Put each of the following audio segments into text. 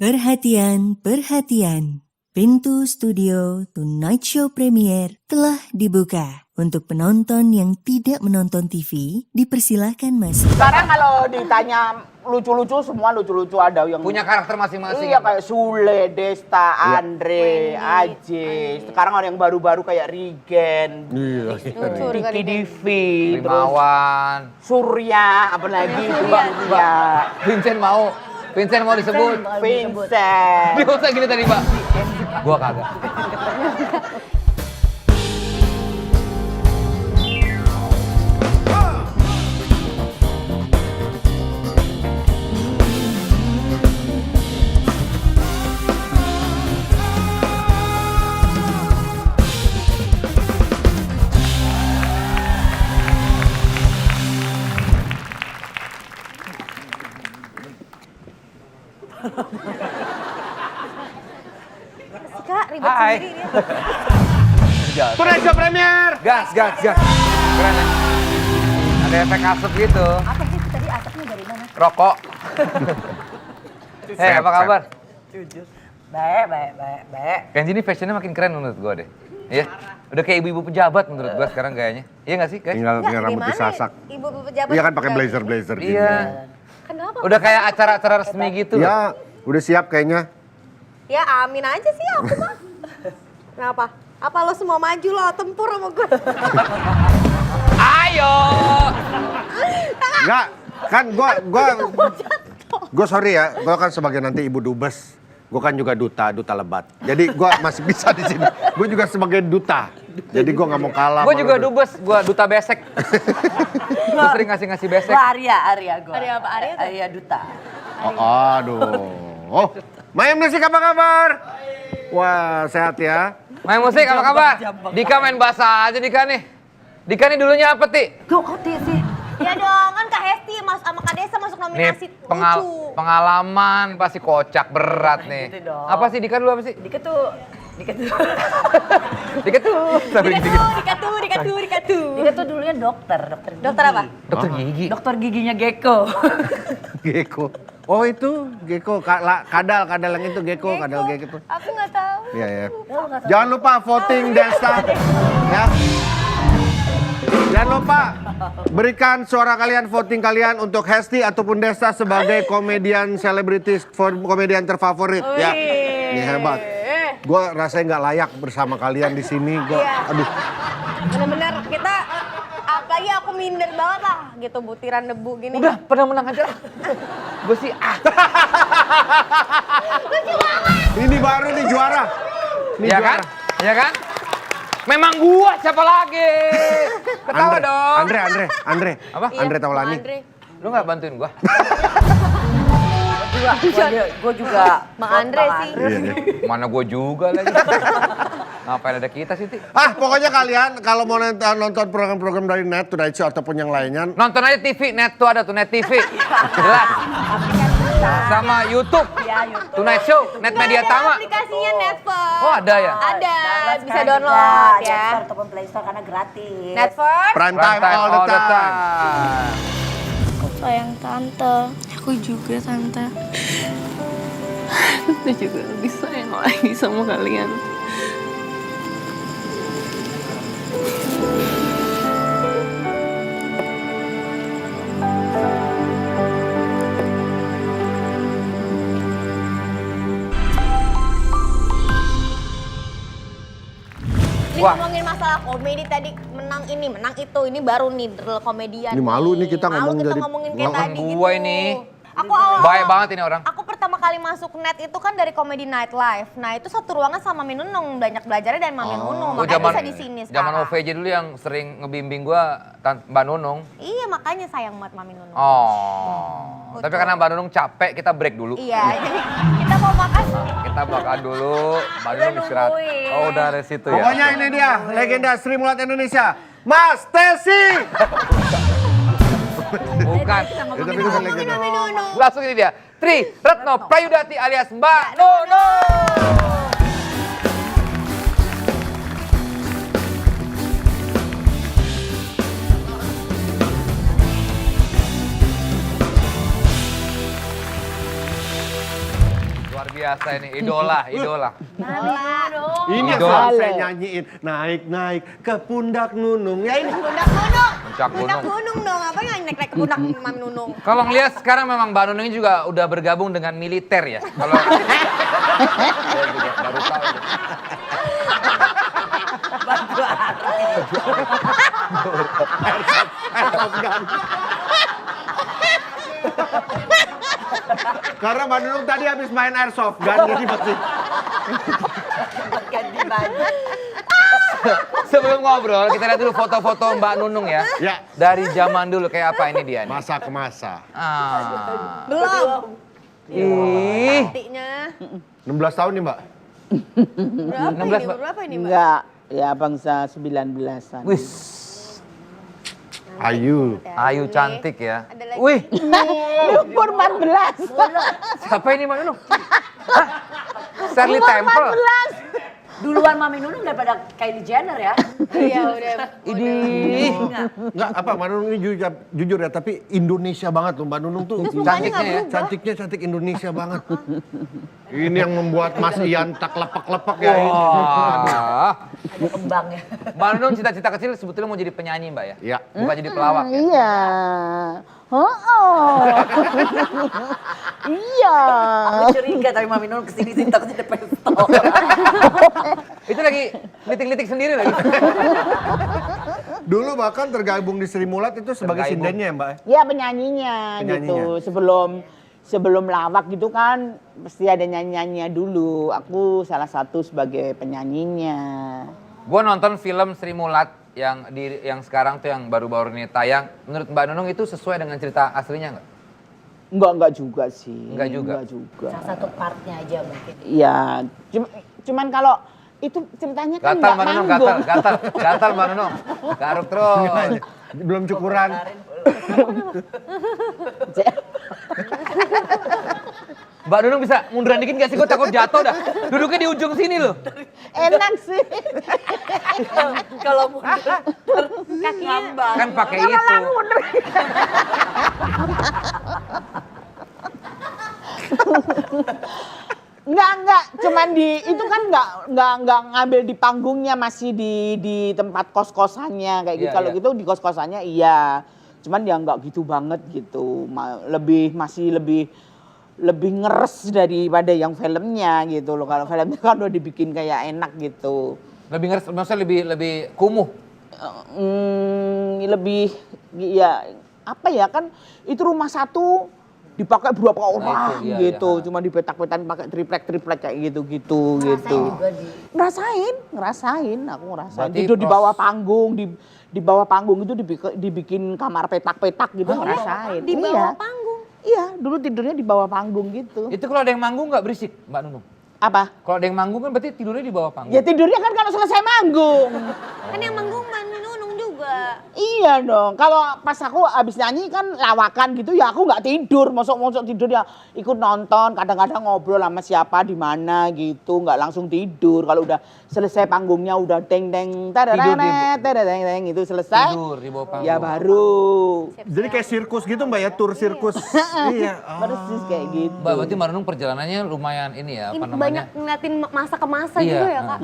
Perhatian, perhatian. Pintu studio Tonight Show Premier telah dibuka. Untuk penonton yang tidak menonton TV, dipersilakan masuk. Sekarang kalau ditanya lucu-lucu, semua lucu-lucu ada yang Punya karakter masing-masing. Iya, kayak Sule, Desta, Andre, Aje. Sekarang ada yang baru-baru kayak Rigen, Diki Divi, terus Rimawan. Surya, apa lagi itu ya. Vincent mau disebut. Vincent. Dia usah gini tadi, Mbak. Gua kagak. Kak, ribet Hai. sendiri dia. Tonight Show Premier. Gas. Keren ya? Ada efek asap gitu. Apa sih tadi asapnya dari mana? Rokok. Hei, apa kabar? Baik. Kenji ini fashionnya makin keren menurut gua deh. Iya. Udah kayak ibu-ibu pejabat menurut gua sekarang gayanya. Iya nggak sih, guys? Tinggal Nggak, rambut gimana? disasak. Ibu pejabat. Iya kan pakai blazer gini. Iya. Kenapa? Udah kayak acara-acara resmi gitu loh. Ya, udah siap kayaknya. Ya amin aja sih aku mah. Kenapa? Apa lo semua maju lo tempur sama gue? Ayo. Enggak, kan gua sorry ya, gua kan sebagai nanti ibu dubes. Gua kan juga duta lebat. Jadi gua masih bisa di sini. Gua juga sebagai duta. Jadi gua nggak mau kalah. Gua sama juga lu. dubes, gua duta besek. Gua sering ngasih besek. Gua Arya gua. Arya apa? Arya tuh? Arya Duta. Oh, aduh. Mayem Musik apa kabar? Wah, sehat ya. Main musik apa kabar? Dika main bahasa aja Dika nih. Dika nih dulunya apa, Ti? Kok sih? Ya dong, kan Kak Hesti sama Kak Desa masuk Nih nominasi lucu. pengalaman pasti kocak berat nih. Gitu dong. Apa sih Dika dulu apa sih? Dika tuh. Dika tuh. Sampai gitu. Dika tuh. Dika tuh dulunya dokter gigi. Dokter apa? Dokter gigi. Dokter giginya Gecko. Gecko. Oh itu Gecko, kadal yang itu Gecko, kadal Gecko. Aku nggak tahu. Iya ya. Jangan lupa voting Desta. Ya. Jangan lupa berikan suara kalian, voting kalian untuk Hesti ataupun Desta sebagai komedian selebritis, komedian terfavorit. Ya. Ini hebat. Gue rasanya nggak layak bersama kalian di sini. Aduh. Bener-bener kita, apalagi aku minder banget lah gitu butiran debu gini. Udah, pernah menang aja lah. Gue sih Ini baru nih juara. Ini Iya kan? Iya kan? Memang gua siapa lagi? Ketawa dong. Andre. Apa? Andre Taulani. Andre. Lu nggak bantuin gua? Gua juga. Bang Andre sih. Iya nih. Mana gua juga lagi. Ngapain ada kita sih, Ti? Pokoknya kalian kalau mau nonton program-program dari Net Tonight Show ataupun yang lainnya, Nonton aja TV, Net tuh ada tuh, Net TV. Jelas. Sama YouTube. Ya, YouTube. Tonight Show, Net Media Ada Tama. aplikasinya Netflix. Oh, ada ya? Ada, bisa sekarang download juga, ya. App Store ataupun Play Store karena gratis. Netflix. prime time all the time. Aku sayang tante. Aku juga tante. Tante juga lebih sayang lagi sama kalian. Ini Wah. ngomongin masalah komedi tadi, menang ini, menang itu. Ini baru nih drill komedian. Ini malu nih kita Malu ngomong kita jadi ngomongin kayak ngomong tadi gua gitu. ini. Aku awal Baik banget ini orang. Aku pertama kali masuk Net itu kan dari komedi Nightlife. Nah itu satu ruangan sama Minunung, banyak belajarnya dari Mami Nunung. Gua Makanya bisa di sini zaman sekarang. OVJ dulu yang sering ngebimbing gua Mbak Nunung. Iya makanya sayang banget Mami Nunung. Oh. Tapi karena Mbak Nunung capek, kita break dulu. Iya, jadi kita mau makan. Kita makan dulu, Mbak Nunung istirahat. nungguin. Oh, udah dari situ ya. Pokoknya ini dia legenda Sri Mulat Indonesia, Mas Tesi. Bukan. Itu bukan legenda. Mami Nunung. Langsung ini dia. Tri Retno Prayudati alias Mbak Nunung. Luar biasa ini, idola. Ini yang Idola. selalu saya nyanyiin. Naik ke pundak Nunung. Ya ini. Pundak Nunung. Puncak Pundak gunung. Nunung dong, apa yang naik-naik ke pundak Mam Nunung? Kalau ngeliat sekarang memang Mbak Nunung ini juga udah bergabung dengan militer ya. Kalau saya juga baru tahu. Karena Mbak Nunung tadi habis main airsoft gun jadi masih. Ganti baju. Sebelum ngobrol, kita lihat dulu foto-foto Mbak Nunung ya. Ya. Dari zaman dulu kayak apa ini dia nih? Masa ke masa. Ah. Belum. Ih. Cantiknya. 16 tahun nih Mbak. Berapa 16, ini? Mbak. Berapa ini, Mbak? Enggak, ya bangsa 19-an. Wis. Ayu. Ayu cantik ya. Ada lagi. Wih, Umur 14. siapa ini Mbak Nunung? Hah? Shirley Temple. Duluan Mami Nunung daripada Kylie Jenner ya. Iya, udah. Ini. Enggak apa Mbak Nunung ini jujur ya, tapi Indonesia banget loh Mbak Nunung tuh. Cantiknya ya. Cantiknya cantik Indonesia banget. Ini yang membuat Mas Ian tak lepek-lepek ya ini. Wah. Ada kembangnya. Mbak Nunung cita-cita kecil sebetulnya mau jadi penyanyi Mbak ya? Ya. Bukan jadi pelawak ya? Iya. Oh. Iya. Aku curiga tapi Mami Nunung kesini-sini takutnya ada pesta. Itu lagi litik-litik sendiri lagi. Dulu bahkan tergabung di Sri Mulat itu sebagai Tergabung. sindennya ya Mbak. Ya penyanyinya, Penyanyinya. gitu. Sebelum lawak gitu kan pasti ada nyanyi-nyanyinya dulu. Aku salah satu sebagai penyanyinya. Gue nonton film Sri Mulat yang sekarang tuh yang baru-baru ini tayang. Menurut Mbak Nunung itu sesuai dengan cerita aslinya nggak? Enggak juga sih. Enggak juga? Enggak juga. Salah satu partnya aja mungkin. Iya, cuman kalau itu ceritanya kan Gatal enggak Mbak Nunung, manggung. gatal Mbak Nunung. Garuk terus. Belum cukuran. Mbak Nunung bisa munduran dikit gak sih? Gue takut jatuh dah. Duduknya di ujung sini loh. Enak sih. Kalau mundur Kakinya ngambang. Kan pakai itu. Enggak, cuman itu kan enggak ngambil di panggungnya, masih di tempat kos-kosannya kayak gitu. Iya, Kalau iya. gitu di kos-kosannya iya. Cuman ya enggak gitu banget gitu. Masih lebih ngeres daripada yang filmnya gitu loh. Kalau filmnya kan udah dibikin kayak enak gitu. Lebih ngeres, maksudnya lebih kumuh. Lebih ya apa ya, kan itu rumah satu dipakai berapa orang itu, iya, gitu, iya. cuma dipetak-petak pakai triplek kayak gitu. Juga di Ngerasain, aku ngerasain. Berarti Tidur di bawah panggung, di bawah panggung itu dibikin kamar petak-petak gitu, ngerasain. di bawah panggung. Iya, dulu tidurnya di bawah panggung gitu. Itu kalau ada yang manggung nggak berisik Mbak Nunung? Apa? Kalau ada yang manggung kan berarti tidurnya di bawah panggung. Ya tidurnya kan kalau selesai manggung. Kan yang manggung Mami Nunung juga. Iya dong, kalau pas aku abis nyanyi kan lawakan gitu ya aku nggak tidur, mosok tidur ya ikut nonton, kadang-kadang ngobrol sama siapa di mana gitu, nggak langsung tidur. Kalau udah selesai panggungnya udah teng itu selesai, Tidur di bawah panggung. ya baru Jadi kayak sirkus gitu Mbak ya, tur sirkus. Iya. persis kayak gitu. Mbak, berarti Mbak Nunung perjalanannya lumayan ini ya, apa Ini namanya? banyak ngeliatin masa ke masa Iya, gitu ya, Kak.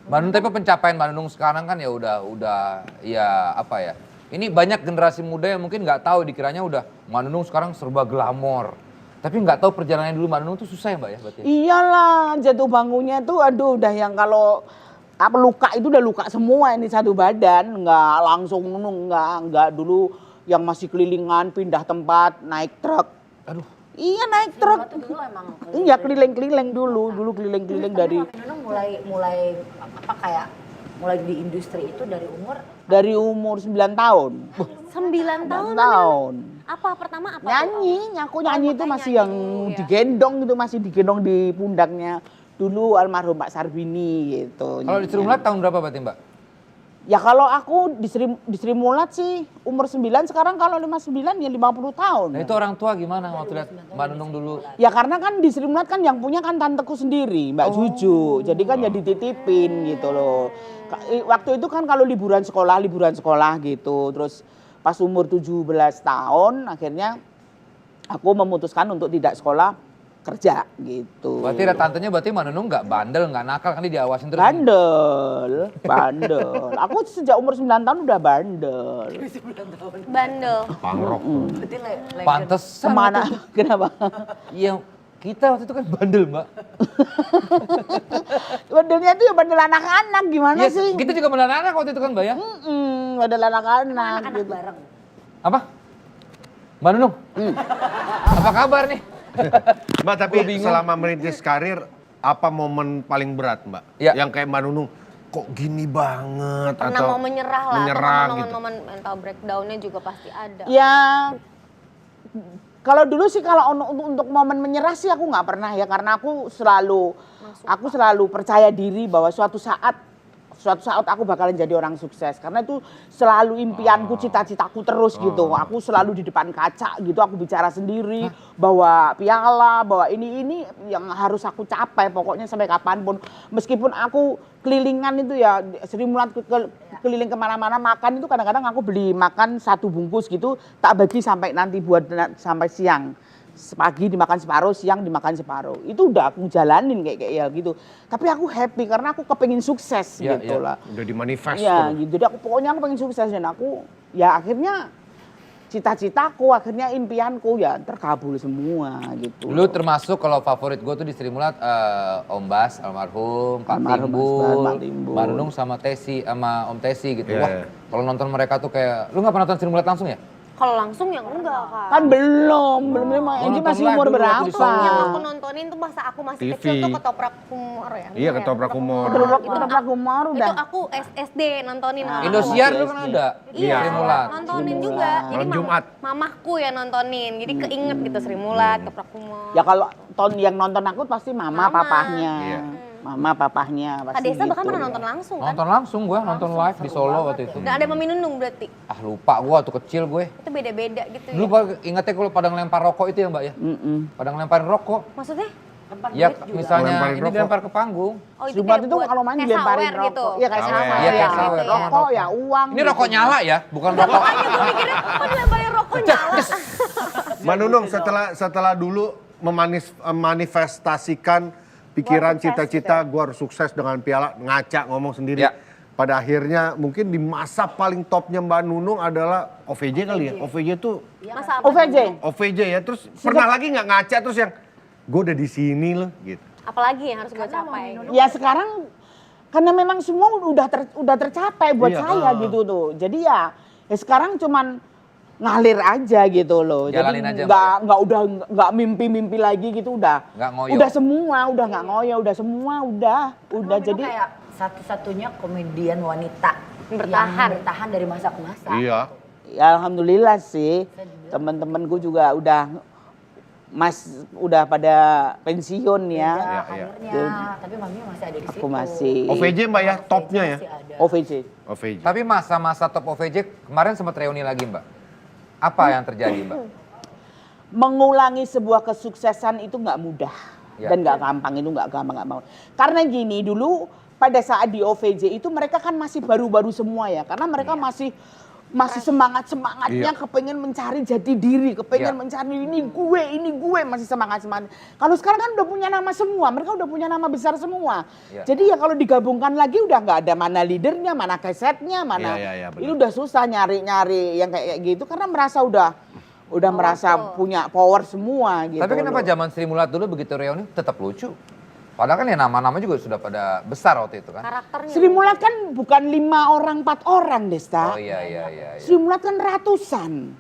Mbak Nunung, tapi pencapaian Mbak Nunung sekarang kan ya udah ya apa ya. Ini banyak generasi muda yang mungkin nggak tahu, dikiranya udah Mbak Nunung sekarang serba glamor. Tapi nggak tahu perjalanan dulu Mbak Nunung tuh susah ya Mbak ya berarti? Iyalah, jatuh bangunnya tuh aduh udah yang kalau apa luka itu udah luka semua ini satu badan, nggak langsung nunung, nggak dulu yang masih kelilingan pindah tempat naik truk. Aduh. Iya naik truk. Waktu dulu emang Iya keliling-keliling dulu keliling-keliling dari Mami Nunung mulai apa kayak mulai di industri itu dari umur 9 tahun. 9 tahun. 9 tahun. Apa pertama apa? Nyanyi, aku nyanyi itu makanya masih yang nyanyi, ya. digendong gitu, masih digendong di pundaknya dulu almarhum Pak Sarbini gitu. Kalau di Sri Mulat tahun berapa berarti Mbak? Ya kalau aku di Sri Mulat sih umur 9, sekarang kalau 59 ya 50 tahun. Nah itu orang tua gimana waktu lihat Mbak Nunung dulu? Ya karena kan di Sri Mulat kan yang punya kan tanteku sendiri, Mbak Juju. Jadi kan ya dititipin gitu loh. Waktu itu kan kalau liburan sekolah gitu. Terus pas umur 17 tahun akhirnya aku memutuskan untuk tidak sekolah kerja gitu. Berarti ada tantenya berarti Mbak Nunung nggak bandel, nggak nakal kan dia diawasin terus. Bandel. Aku sejak umur 9 tahun udah bandel. Bandel. Pangrok. Pantesan. Kemana? Kenapa? Iya, kita waktu itu kan bandel, Mbak. Bandelnya itu ya bandel anak-anak gimana Iya, sih? kita juga bandel anak waktu itu kan, Mbak ya. Bandel anak-anak gitu. bareng. Apa? Mbak Nunung? Apa kabar nih? Mbak, tapi Gua bingung. selama merintis karir, apa momen paling berat, Mbak? Ya. Yang kayak Mbak Nunung, kok gini banget? Pernah atau mau menyerah lah, menyerah atau gitu. momen-momen mental breakdown-nya juga pasti ada. Ya kalau dulu sih kalau untuk momen menyerah sih aku nggak pernah ya, karena aku selalu percaya diri bahwa suatu saat aku bakalan jadi orang sukses, karena itu selalu impianku, cita-citaku terus gitu. Aku selalu di depan kaca gitu, aku bicara sendiri bahwa piala, bahwa ini yang harus aku capai pokoknya sampai kapanpun. Meskipun aku kelilingan itu ya, Sri Mulat keliling kemana-mana makan itu kadang-kadang aku beli makan 1 bungkus gitu, tak bagi sampai nanti buat sampai siang. Pagi dimakan separuh, siang dimakan separuh. Itu udah aku jalanin kayak ya gitu. Tapi aku happy karena aku kepengen sukses Ya, gitu ya. lah. Udah dimanifest Iya tuh. gitu. Jadi pokoknya aku pengen sukses dan aku ya akhirnya cita-citaku, akhirnya impianku ya terkabul semua gitu. Lu termasuk kalau favorit gue tuh di Sri Mulat Om Bas, almarhum, Pak Almarhum Mas Bas, Timbul, Pak Timbul. Mbak Nunung sama Tesi, sama Om Tesi gitu. Iya, Wah, iya. kalau nonton mereka tuh kayak, lu nggak pernah nonton Sri Mulat langsung ya? Kalau langsung yang enggak, Kak. Kan belum Angie nonton masih live umur dulu waktu berapa? di Solo. Yang aku nontonin tuh pas aku masih TV. kecil tuh Ketoprak Humor ya. Iya, Ketoprak Humor. Ketoprak Humor Itu udah. aku SD nontonin. sama Indosiar aku. dulu kan ada. Iya, Sri Mulat. nontonin juga. Jadi Malam Jumat. mamahku ya nontonin. Jadi keinget gitu Sri Mulat, Ketoprak Humor. Ya kalau yang nonton aku pasti mama Mama. papahnya. Iya. Mama papahnya Kak pasti Desa bahkan gitu. pernah nonton langsung kan? Nonton langsung gue, nonton live di Solo waktu itu. Dan ada Mami Nunung berarti. Ah lupa gue waktu kecil gue. Itu beda-beda gitu Dulu ya. Pak, ingetnya kalau pada ngelempar rokok itu ya Mbak ya? Pada ngelemparin rokok. Maksudnya? Ya misalnya Ngelemparin ini rokok. dilempar ke panggung. Oh Sri Mulat itu buat kalau main kayak dilemparin sawer rokok. gitu. Iya kayak Sawer. sawer. Iya, kayak ya. sawer. Rokok ya uang. Ini gitu. rokok nyala ya, bukan rokok. Makanya gue mikirnya, kok dilemparin rokok nyala? Mbak Nunung, setelah dulu memanifestasikan pikiran, cita-cita, gue harus sukses dengan piala, ngaca ngomong sendiri. Ya. Pada akhirnya mungkin di masa paling topnya Mbak Nunung adalah OVJ kali ya. OVJ tuh Masa apa? OVJ ya. Terus pernah lagi nggak ngaca terus yang gue udah di sini loh gitu. Apalagi yang harus gue capai? Ya sekarang karena memang semua udah tercapai buat Iya. saya gitu tuh. Jadi ya sekarang cuman ngalir aja gitu loh. Jalanin Jadi aja, Mbak, nggak mimpi-mimpi lagi gitu udah. Nggak ngoyo. Udah semua, udah nggak ngoyo, udah semua, udah Jadi jadi kayak satu-satunya komedian wanita Bertahan. yang bertahan dari masa ke masa. Iya. ya alhamdulillah sih teman-temanku juga udah pada pensiun ya. Ya, Iya, karirnya, tapi maminya masih ada di situ. Aku masih OVJ Mbak ya, topnya ya. Masih ada. OVJ. OVJ. Tapi masa-masa top OVJ kemarin sempat reuni lagi Mbak. Apa yang terjadi Mbak? Mengulangi sebuah kesuksesan itu nggak mudah Ya. dan nggak gampang, itu nggak gampang. Karena gini dulu pada saat di OVJ itu mereka kan masih baru-baru semua ya, karena mereka masih semangatnya Iya. kepengen mencari jati diri, kepengen Iya. mencari ini gue masih semangat. Kalau sekarang kan udah punya nama semua, mereka udah punya nama besar semua. Iya. Jadi ya kalau digabungkan lagi udah nggak ada mana leadernya, mana kesetnya, mana Iya, benar. ini udah susah nyari yang kayak gitu karena merasa udah merasa punya power semua gitu. Tapi kenapa loh. zaman Sri Mulat dulu begitu reuni tetap lucu? Padahal kan ya nama-nama juga sudah pada besar waktu itu kan. Karakternya. Sri Mulat kan bukan 5 orang, 4 orang, Desta. Oh iya. Sri Mulat kan ratusan.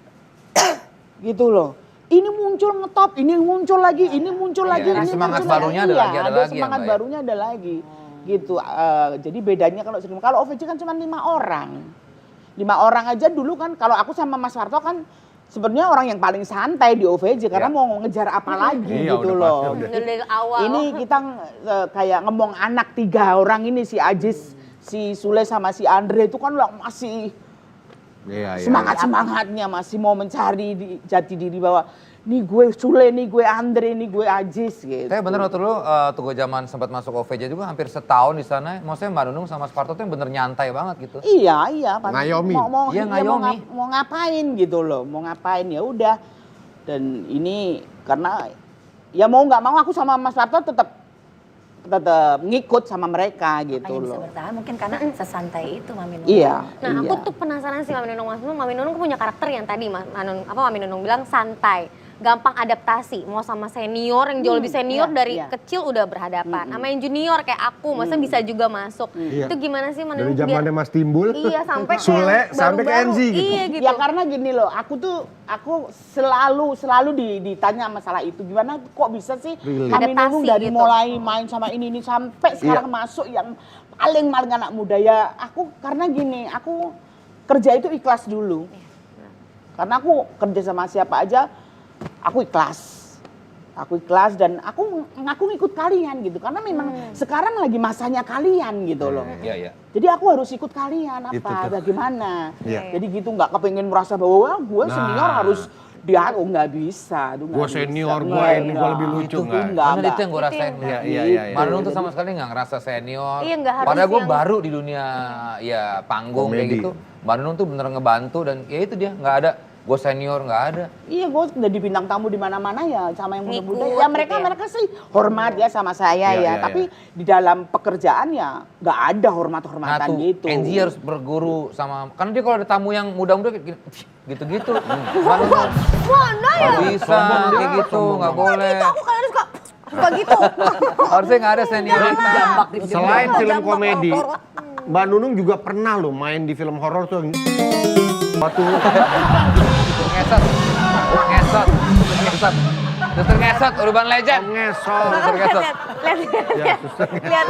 Gitu loh. Ini muncul ngetop, ini muncul lagi, ini muncul lagi, Iya, ini semangat muncul barunya ada Iya, lagi, ada lagi ya, semangat Mbak ya? barunya ada lagi. Gitu. Jadi bedanya kalau Sri Mulat, kalau OVJ kan cuma 5 orang. 5 orang aja dulu kan, kalau aku sama Mas Warto kan sebenarnya orang yang paling santai di OVJ karena Iya. mau ngejar apa lagi Iya, gitu udah loh. pasti udah. Dari awal. Ini kita kayak ngomong anak 3 orang ini, si Ajis, si Sule sama si Andre itu kan masih Iya. semangat-semangatnya, masih mau mencari jati diri bahwa nih gue Sule, nih gue Andre, nih gue Ajis gitu. Saya bener waktu dulu tuh gue zaman sempat masuk OVJ juga hampir setahun di sana. Maksudnya Mbak Nunung sama Sparto tuh yang bener nyantai banget gitu. Iya. Ngayomi. Iya, ngayomi. Mau ngapain gitu loh, mau ngapain ya udah. Dan ini karena ya mau nggak mau aku sama Mas Parto tetap ngikut sama mereka gitu Makanya bisa loh. bertahan mungkin karena sesantai itu Mami Nunung. Iya. Nah, aku tuh penasaran sih Mami Nunung. Mami Nunung punya karakter yang tadi Mami Nunung bilang santai, gampang adaptasi, mau sama senior yang jauh lebih senior iya, dari iya. kecil udah berhadapan. Sama yang junior kayak aku, masa bisa juga masuk. Iya. Itu gimana sih Mami Dari Nunung? zamannya Mas Timbul, Iya, sampai ke Sule, yang sampai ke baru-baru. Enzi gitu. Iya gitu. Ya karena gini loh, aku selalu ditanya masalah itu. Gimana kok bisa sih Really? Mami Adaptasi Nunung dari gitu. mulai main sama ini sampai sekarang masuk yang paling anak muda ya. Aku karena gini, aku kerja itu ikhlas dulu. Karena aku kerja sama siapa aja, aku ikhlas. Aku ikhlas dan aku ngikut kalian gitu. Karena memang sekarang lagi masanya kalian gitu loh. Iya, iya. Jadi aku harus ikut kalian Itu apa, tuh. bagaimana. Iya. Jadi gitu nggak kepengen merasa bahwa wah, gue senior Nah. harus diatur, nggak bisa. Itu nggak Gua bisa. senior, gua Nggak, ini, gua nggak. lebih lucu, Itu nggak? nggak, Bener nggak. itu yang gue rasain. Iya, iya, iya. Manunung tuh sama sekali nggak ngerasa senior. Iya, nggak harus Padahal gue yang- baru di dunia ya panggung kayak Komedi. gitu. Manunung tuh bener ngebantu dan ya itu dia nggak ada. Gue senior nggak ada. Iya, gue udah di bintang tamu di mana-mana ya sama yang muda-muda. Ngikut Ya gitu ya. mereka sih hormat ya sama saya Iya, ya. iya, Tapi di dalam pekerjaan ya nggak ada Nah hormat-hormatan tuh gitu. Enzi harus berguru sama, karena dia kalau ada tamu yang muda-muda kayak gitu-gitu. Manunung Mana ya? nggak bisa kayak gitu, nggak boleh. Aku kan suka gitu. Harusnya nggak ada senioritas. Selain film komedi, Mbak Nunung juga pernah loh main di film horor tuh. Waktu Ngesot, Suster ngesot, Urban Legend. ngesot. Suster ngesot. Ya, suster. Lihat.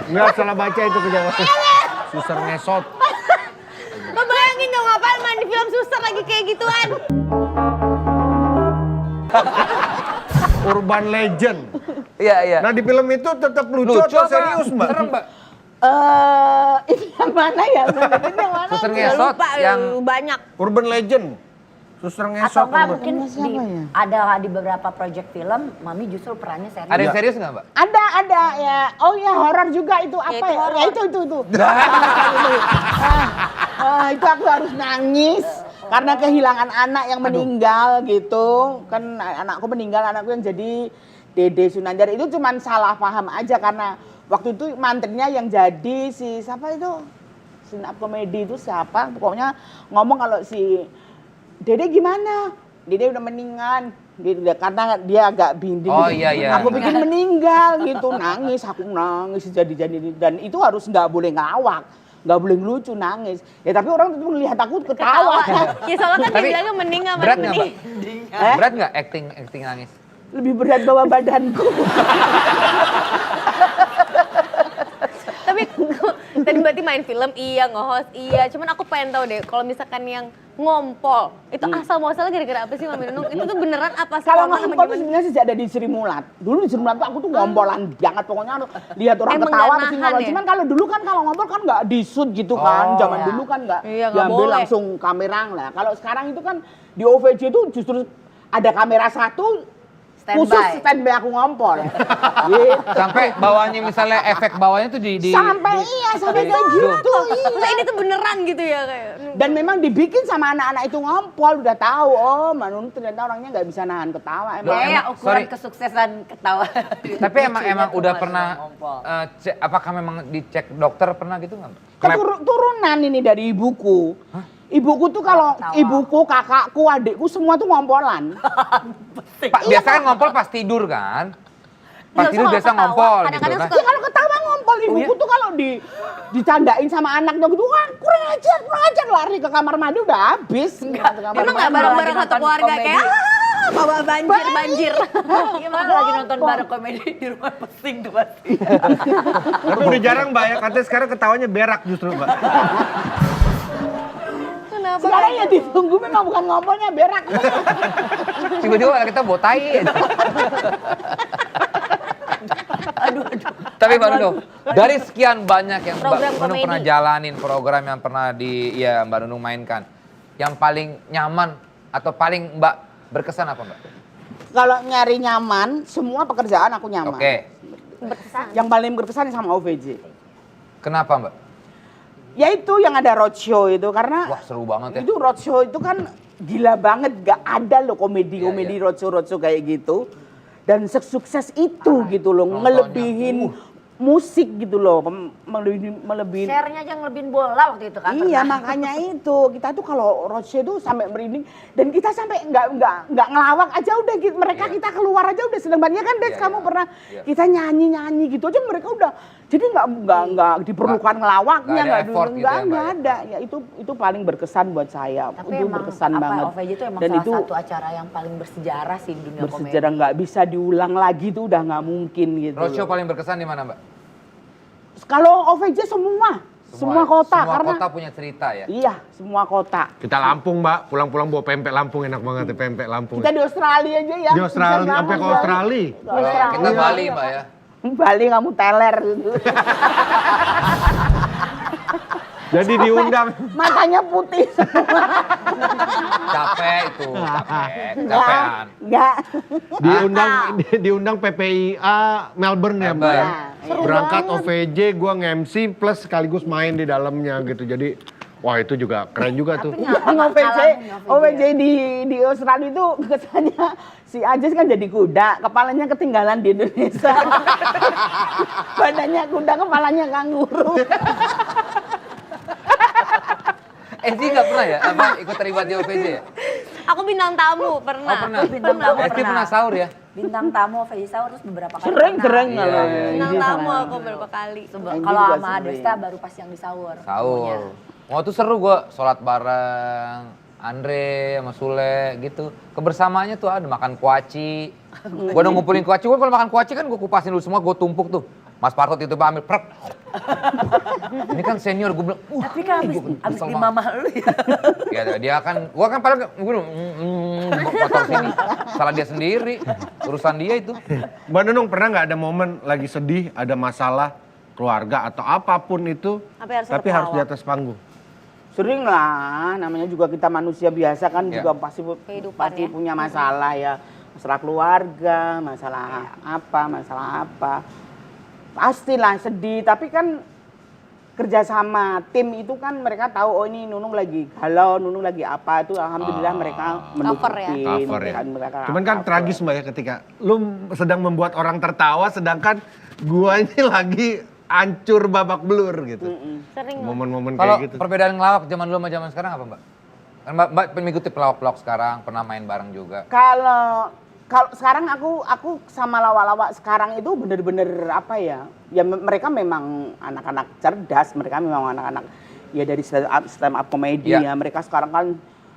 Nggak salah baca itu kejauhan. Suster ngesot. Lo bayangin dong apaan main di film suster lagi kayak gituan. Urban Legend. Iya, iya. Nah di film itu tetap lucu, atau apa? serius Mbak? Serem, Mbak. Itu yang mana ya? Itu yang mana? Suster Udah ngesot lupa yang banyak. Urban Legend. Suster Atau ngesot. enggak Urban. mungkin Siapa ya? ada di beberapa project film, Mami justru perannya serius. ada yang serius nggak, Mbak? Ada ya. Oh ya horor juga itu apa itu ya? horor. Ya itu. Itu aku harus nangis karena kehilangan anak yang meninggal gitu. Kan anakku meninggal, anakku yang jadi Dede Sunanjar itu cuman salah paham aja karena waktu itu mantrinya yang jadi si siapa itu? Stand up komedi itu siapa? Pokoknya ngomong kalau si Dede gimana? Dede udah meninggal. Karena dia agak binding. Oh, gitu. iya, iya. Aku bikin meninggal gitu, nangis, aku nangis jadi dan itu harus nggak boleh ngelawak, nggak boleh lucu nangis. Ya tapi orang tuh melihat aku ketawa. Ya soalnya kan dia Tapi bilangnya meninggal berat masih nggak, Mbak? mending. Berat nggak acting nangis? Lebih berat bawa badanku. Tapi tadi berarti main film iya, nge-host iya. Cuman aku pengen tahu deh kalau misalkan yang ngompol, itu asal muasalnya gara-gara apa sih Mami Nunung? Itu tuh beneran apa sih? Kalau Apa sama ngompol tuh gimana? sebenarnya sejak ada di Sri Mulat. Dulu di Sri Mulat tuh aku tuh ngompolan banget pokoknya lihat orang Emang ketawa nggak pasti nahan ngompol. ya? Cuman kalau dulu kan kalau ngompol kan nggak di-shoot gitu kan. Oh, Zaman iya. dulu kan nggak Iya, nggak diambil boleh. langsung kamera lah. Kalau sekarang itu kan di OVJ itu justru ada kamera satu Standby. khusus standby aku ngompol. Gitu. Sampai bawahnya misalnya efek bawahnya tuh di Sampai iya sampai kayak gitu. Iya. Maksudnya ini tuh beneran gitu ya kayak. Dan memang dibikin sama anak-anak itu ngompol udah tahu. Oh, Manunu ternyata orangnya nggak bisa nahan ketawa. Loh, Emang Ya, ukuran sorry. kesuksesan ketawa. Tapi emang Lucunya tuh udah Mas pernah ngompol. apakah memang dicek dokter pernah gitu nggak? Turunan ini dari ibuku. Ibuku tuh kalau Ketawa. ibuku, kakakku, adikku semua tuh ngompolan. Pak, biasa kan ngompol pas tidur kan? Pas Iya, tidur soal biasa ketawa, ngompol gitu kadang-kadang kan? Ya kalau ketawa ngompol ibuku tuh kalau dicandain sama anaknya gitu, wah kurang ajar lari ke kamar mandi udah habis. Ke kamar Emang nggak mandi. bareng-bareng lagi satu nonton keluarga komedi. kayak bawa banjir. Gimana lagi nonton bareng komedi di rumah pesing tuh pasti. Tapi udah jarang Mbak ya, katanya sekarang ketawanya berak justru Mbak. Kenapa? Sekarang ya ditunggu memang bukan ngompolnya berak. Tiba-tiba kita bawa tai. Tapi Mbak Nunung, dari sekian banyak yang Mbak Program Nunung komedi. pernah jalanin, program yang pernah Mbak Nunung mainkan, yang paling nyaman atau paling Mbak berkesan apa Mbak? Kalau nyari nyaman, semua pekerjaan aku nyaman. Oke, Berkesan. Yang paling berkesan sama OVJ. kenapa Mbak? Ya itu yang ada roadshow itu karena Wah seru banget ya. itu roadshow itu kan gila banget, gak ada loh komedi-komedi roadshow kayak gitu. Dan sukses itu gitu loh, Nontonnya, ngelebihin musik gitu loh, melebihin. Share-nya aja ngelebihin bola waktu itu kan. Iya pernah. makanya itu kita tuh kalau roadshow tuh sampai merinding dan kita sampai nggak ngelawak aja udah mereka kita keluar aja udah seneng banget ya kan Des, kamu pernah kita nyanyi gitu aja mereka udah jadi nggak diperlukan ngelawaknya nggak ada effort gitu ya, Mbak, nggak ya? ada ya itu paling berkesan buat saya. Tapi Itu emang berkesan apa, banget. OVJ itu emang Dan salah itu satu acara yang paling bersejarah sih di dunia komedi. bersejarah nggak bisa diulang lagi tuh udah nggak mungkin gitu. Roadshow loh. paling berkesan di mana, Mbak? Kalau OVJ semua kota semua karena kota punya cerita ya. iya semua kota. Kita Lampung, Mbak. Pulang-pulang bawa pempek Lampung, enak banget ya pempek Lampung. Kita di Australia aja ya. Di Australia, Bisa sampai ke banget, Australia. Australia. Kita Bali, Mbak ya. Bali kamu teler gitu. Jadi diundang. Matanya putih semua. Capek itu, capek, kecapean. Enggak. diundang PPIA Melbourne ya, Mbak. Melbourne. Seru Berangkat banget. OVJ, gua nge-MC plus sekaligus main di dalamnya gitu. Jadi wah itu juga keren juga tuh. OVJ di Australia itu kesannya si Ajis kan jadi kuda, kepalanya ketinggalan di Indonesia. Badannya kuda, kepalanya kanguru. Esti nggak pernah ya apa ikut terlibat di OVJ ya? Aku bintang tamu pernah. Oh pernah. Bintang tamu Esti pernah. pernah sahur ya? Bintang tamu OVJ sahur terus beberapa kali. Sering pernah. kalau Bintang ini tamu sama. aku beberapa kali. Kalau juga sama sering. Desta baru pas yang di sahur. Sahur. Oh tuh seru gua sholat bareng Andre sama Sule gitu. Kebersamaannya tuh ada makan kuaci. Gua udah ngumpulin kuaci, gua kalau makan kuaci kan gua kupasin dulu semua, gua tumpuk tuh. Mas Parto itu ambil prek. Ini kan senior gue bilang, Tapi kan abis kesel di banget. mama lu ya. Ya dia kan, gua kan paling gue motor sini. Salah dia sendiri, urusan dia itu. Mbak Nunung pernah nggak ada momen lagi sedih, ada masalah keluarga atau apapun itu, tapi harus di atas panggung? Sering lah, namanya juga kita manusia biasa kan Ya. juga pasti Kehidupan ya. punya masalah ya. Masalah keluarga, masalah apa. Pastilah sedih, tapi kan kerjasama tim itu kan mereka tahu oh ini Nunung lagi galau, Nunung lagi apa itu alhamdulillah mereka Cover ya. mendukung. Cover ya. Mereka Cuman kan cover. tragis Mbak ya ketika lu sedang membuat orang tertawa sedangkan gua ini lagi hancur babak belur gitu. Sering. Momen-momen Kalau kayak gitu. perbedaan ngelawak zaman dulu sama zaman sekarang apa Mbak? Kan Mbak mengikuti pelawak-pelawak sekarang, pernah main bareng juga. Kalau sekarang aku sama lawak-lawak sekarang itu bener-bener apa ya? Ya mereka memang anak-anak cerdas, mereka memang anak-anak ya dari stand up komedi Ya. ya. Mereka sekarang kan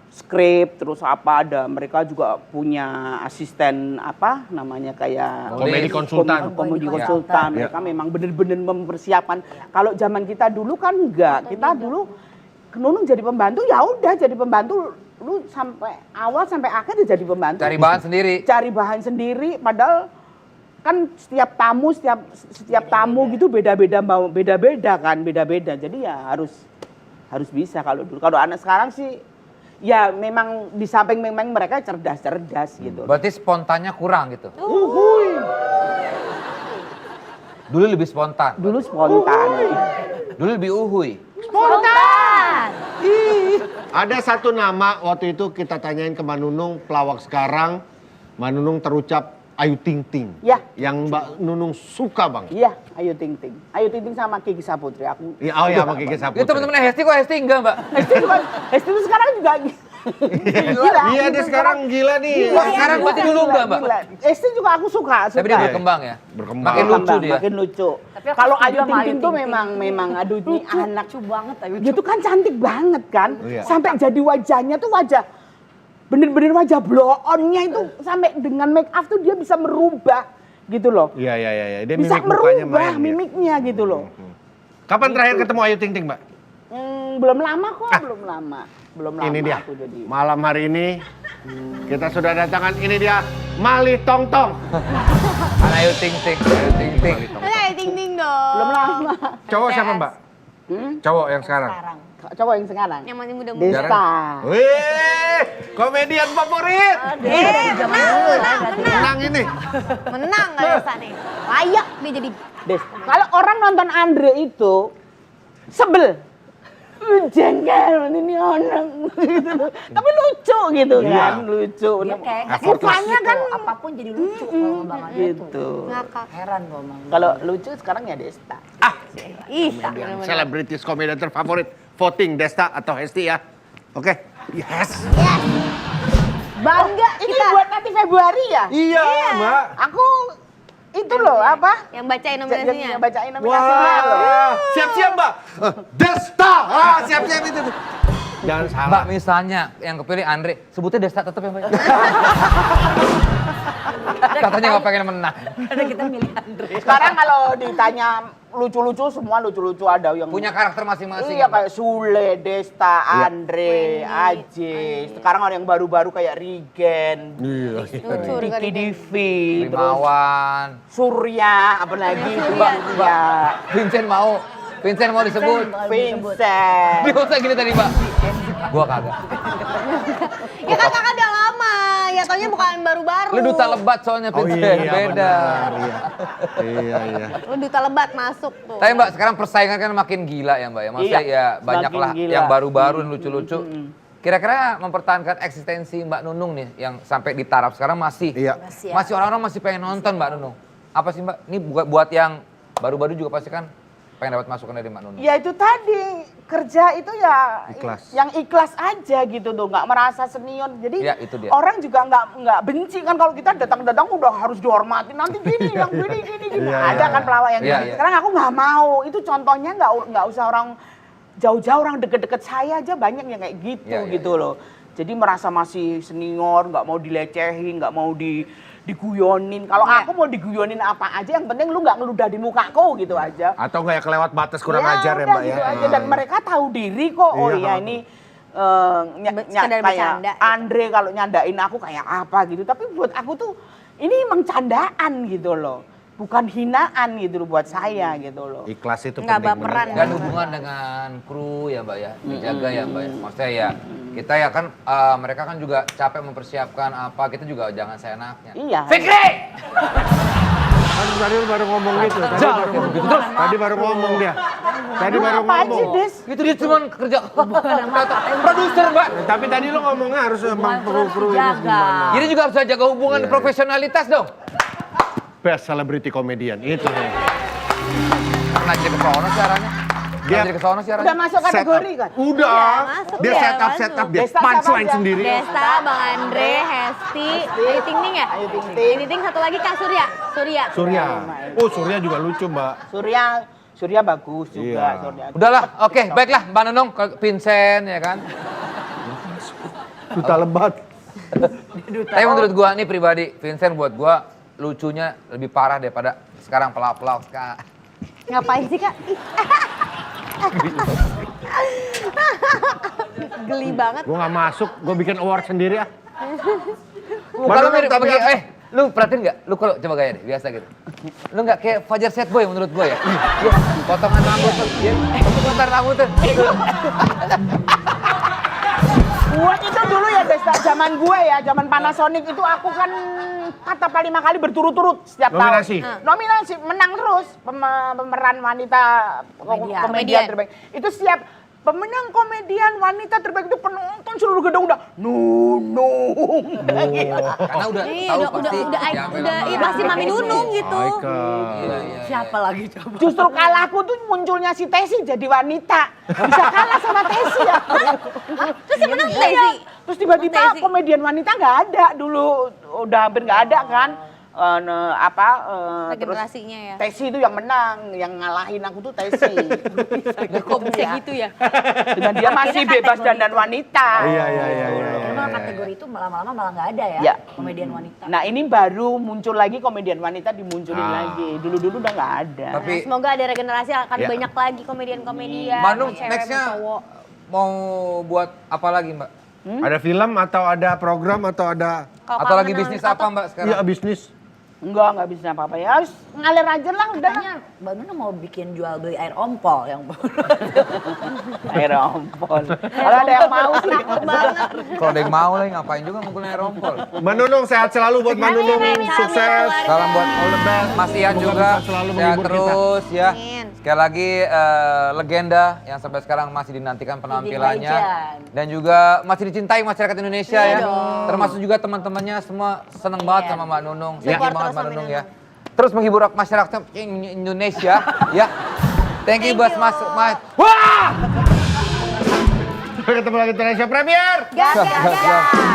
skrip terus apa ada mereka juga punya asisten apa namanya kayak Komedi konsultan. komedi Ya. konsultan. Ya. Mereka memang bener-bener mempersiapkan. Kalau zaman kita dulu kan enggak. Kita dulu Nunung jadi pembantu ya udah jadi pembantu lu sampai awal sampai akhir ya jadi pembantu. Cari bahan sendiri. Cari bahan sendiri padahal kan setiap tamu tamu gitu beda-beda kan beda-beda. Jadi ya harus bisa kalau dulu. Kalau anak sekarang sih ya memang di samping memang mereka cerdas gitu. Berarti spontannya kurang gitu. Dulu lebih spontan. Dulu spontan. Dulu lebih uhuy. Ada satu nama waktu itu kita tanyain ke Mbak Nunung, pelawak sekarang, Mbak Nunung terucap Ayu Ting Ting. Ya. Yang Mbak Nunung suka bang. Iya, Ayu Ting Ting. Ayu Ting Ting sama Kiki Saputri. Aku Ya, oh ya sama Kiki Saputri. Itu teman-teman Hesti kok Hesti enggak Mbak? Hesti itu sekarang juga gila. Iya dia sekarang gila nih. Wah, sekarang berarti dulu enggak, Mbak? Hesti juga aku suka. Tapi dia berkembang ya? Berkembang. Makin lucu dia. Makin lucu. Tapi aku Kalau setuju Ayu sama Ting Ayu Ting tuh Ting Ting. memang aduh ini anak Lucu banget Ayu. gitu kan cantik banget kan. Iya. Sampai jadi wajahnya tuh wajah bener-bener wajah blow on-nya itu sampai dengan make up tuh dia bisa merubah gitu loh. Iya. Dia Bisa mimik mukanya merubah main. dia. mimiknya gitu loh. Kapan terakhir ketemu Ayu Ting Ting Mbak? Belum lama kok, belum lama. Belum lama Ini dia. aku jadi. Malam hari ini kita sudah datangkan ini dia Malih Tong Tong. Ayu Ting Ting, Ayu Ting Ting. Ayo ting ting dong. Belum lama. Cowok siapa Mbak? Cowok yang sekarang. Cowok yang sekarang. Yang masih muda-muda. Desta. Wih, komedian favorit. Menang ini. Menang gak Desa nih. Layak dia jadi. Desta. Kalau orang nonton Andre itu sebel. jengkel ini orang gitu loh. Tapi lucu gitu kan, lucu. Dia kayak Mukanya kan apapun jadi lucu kalau Bang Andre tuh. gitu. Ngakak. Heran gua Bang. Kalau lucu sekarang ya Desta. Ih, Selebritis komedian terfavorit, voting Desta atau Hesti ya. Oke. Yes. Bangga ini buat nanti Februari ya? Iya, Mbak. Aku itu loh apa? yang bacain nominasinya. Yang bacain nominasinya loh. Wah, siap-siap Mbak. Desta. Siap-siap itu tuh. Jangan salah. Mbak misalnya yang kepilih Andre, sebutnya Desta tetap ya Mbak. Katanya nggak pengen menang. Karena kita milih Andre. Sekarang kalau ditanya lucu-lucu semua lucu-lucu ada yang Punya karakter masing-masing. iya ya, Mbak? kayak Sule, Desta, Andre, Aje. Sekarang ada yang baru-baru kayak Rigen, Iya. Lucu Diki kali. Divi, terus Rimawan. Surya, apa lagi itu Surya. Surya, Vincent mau disebut. Vincent. Dia usah gini tadi Mbak. Gua kagak. Ya kan kakak udah lama, ya taunya bukan baru-baru. Lu duta lebat soalnya Oh Vincent, iya, beda. benar, iya. Iya. Lu duta lebat masuk tuh. Tapi Mbak sekarang persaingan kan makin gila ya Mbak ya. Maksudnya Iya, ya banyak semakin lah gila. yang baru-baru dan lucu-lucu. Kira-kira mempertahankan eksistensi Mbak Nunung nih yang sampai di taraf sekarang masih. Iya. Masih orang-orang masih pengen nonton Mbak Nunung. Apa sih Mbak? Ini buat yang baru-baru juga pasti kan pengen dapat masukan dari Mbak Nunung. Ya itu tadi kerja itu ya Ikhlas. yang ikhlas aja gitu tuh, nggak merasa senior. Jadi Ya, itu dia. orang juga nggak benci kan kalau kita datang-datang udah harus dihormatin. Nanti gini, yang gini. Iya, Ada kan pelawak yang Iya, gini. iya. Sekarang aku nggak mau. Itu contohnya nggak usah orang jauh-jauh, orang deket-deket saya aja banyak yang kayak gitu Iya, iya, gitu loh. Jadi merasa masih senior, nggak mau dilecehin, nggak mau diguyonin. Kalau aku mau diguyonin apa aja, yang penting lu nggak ngeludah di mukaku gitu aja. Atau nggak kelewat batas kurang ajar ya udah Mbak ya. gitu aja. Dan mereka tahu diri kok. Oh Iya. iya ini Sekedar kayak bercanda. Andre kalau nyandain aku kayak apa gitu. Tapi buat aku tuh ini emang candaan gitu loh. Bukan hinaan gitu loh buat saya gitu loh. Ikhlas itu Nggak penting baperan. bener. Dan hubungan dengan kru ya Mbak ya, dijaga ya Mbak ya. Maksudnya ya kita ya kan mereka kan juga capek mempersiapkan apa, kita juga jangan seenaknya. Iya. Fikri! Kan tadi baru ngomong gitu. Tadi baru ngomong dia. Tadi baru Apa aja, ngomong. Des? Itu dia cuma kerja produser Mbak. Tapi tadi lo ngomongnya harus emang kru-kru ini jaga. gimana. Jadi juga harus jaga hubungan Iya. profesionalitas dong. Best celebrity comedian itu. Pernah jadi ke sono siarannya? Pernah Dia- jadi ke sono siarannya? Udah masuk kategori kan? Udah. masuk Dia ya, set up dia Desta siapa punchline aja? sendiri. Desta, Bang Andre, Hesti, Ayu Ting Ting ya? Ayu Ting Ting. Ayu Ting, satu lagi Kak Surya. Surya. Oh, Surya juga lucu, Mbak. Surya bagus juga. Iya. Surya. Udahlah, oke, baiklah Mbak Nunung, ke Vincent ya kan. Duta lebat. Tapi menurut gua nih pribadi, Vincent buat gua lucunya lebih parah daripada sekarang pelawak-pelawak sekarang. Ngapain sih Kak? Geli banget. Gue nggak masuk, gue bikin award sendiri ya. Muka lu mirip tapi sama lu perhatiin nggak? Lu kalau coba gaya deh, biasa gitu. Lu nggak kayak Fajar Set Boy menurut gua ya? Iya, potongan rambut tuh. Potongan rambut tuh. Buat itu dulu ya Desta, zaman gue ya, zaman Panasonic itu aku kan 4 apa 5 kali berturut-turut setiap Nominasi? tahun. Nominasi, menang terus pemeran wanita komedian terbaik. Itu setiap pemenang komedian wanita terbaik itu penonton seluruh gedung udah Nunung. Karena udah Iya, tahu udah pasti. iya pasti Mami Nunung gitu. Siapa lagi coba? Justru kalahku tuh munculnya si Tesi jadi wanita. Bisa kalah sama Tesi ya. Terus yang menang Iya. Tesi. Terus tiba-tiba Tesi. komedian wanita nggak ada dulu, udah hampir nggak ada kan. Terus Regenerasinya ya. Tesi itu yang menang, yang ngalahin aku tuh Tesi. Kok bisa gitu ya? Dengan dia masih Akhirnya bebas kategori dandan itu. wanita. Iya. Karena kategori itu lama-lama malah nggak ada ya, Ya. komedian wanita. Nah ini baru muncul lagi komedian wanita dimunculin lagi. Dulu-dulu udah nggak ada. Tapi Nah, semoga ada regenerasi akan Ya. banyak lagi komedian-komedian. Bandung cewek, nextnya cowok. mau buat apa lagi Mbak? Ada film atau ada program atau ada Kalau Atau lagi kangen bisnis atau- apa Mbak sekarang? iya bisnis. Enggak bisa apa-apa ya. Harus ngalir aja lah udah. Katanya Mbak Nunung mau bikin jual beli air ompol yang Air ompol. Kalau ada yang mau sih. Kalau ada yang mau lah ngapain juga menggunakan air ompol. Mbak Nunung sehat selalu buat Mbak Nunung, sukses. Salam buat all the best. Mas Ian Semoga juga bisa selalu sehat menghibur kita. terus ya. Amin. Sekali lagi legenda yang sampai sekarang masih dinantikan penampilannya Legend. dan juga masih dicintai masyarakat Indonesia Iya ya. dong. Termasuk juga teman-temannya semua seneng banget sama Mbak Nunung. Thank you Support banget terus Mbak sama Nunung Nunung. ya. Terus menghibur masyarakat Indonesia ya. Thank you Mas. Wah! Sampai ketemu lagi di Indonesia Premier. Gas, gas, gas.